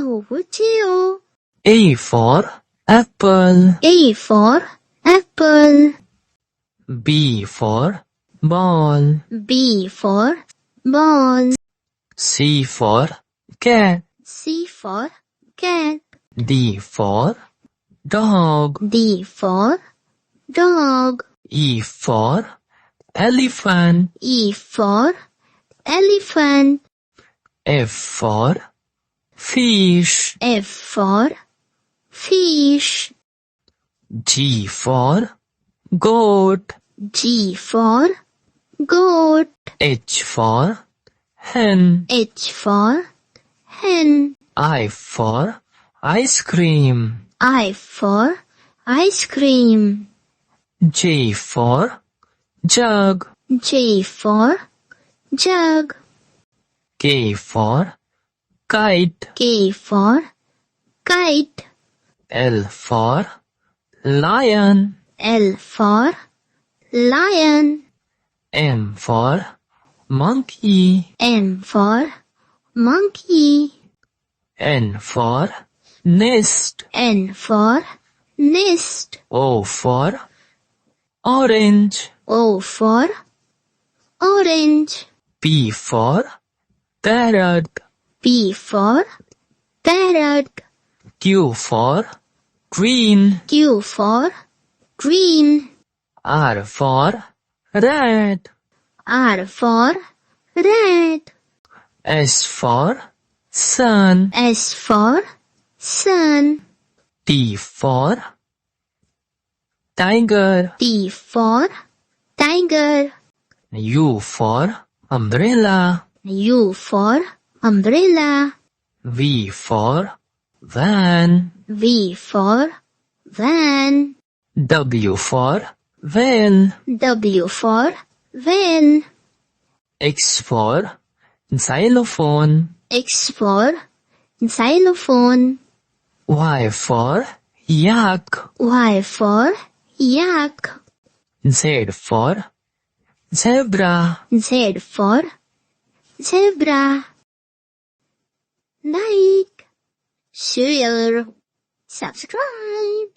Kauchiu. A for apple. A for apple. B for ball. B for ball. C for cat. C for cat. D for dog. D for dog. E for elephant. E for elephant. F for fish. F for fish. G for goat. G for goat. H for hen. H for hen. I for ice cream. I for ice cream. J for jug. J for jug. K for kite. K for kite. L for lion. L for lion. M for monkey. M for monkey. N for nest. N for nest. O for orange. O for orange. P for parrot. P for parrot. Q for green. Q for green. R for rat. R for rat. S for sun. S for sun. T for tiger. T for tiger. U for umbrella. U for umbrella. V for van. V for van. W for van. W for van. X for xylophone. X for xylophone. Y for yak. Y for yak. Z for zebra. Z for zebra. Like, share, subscribe.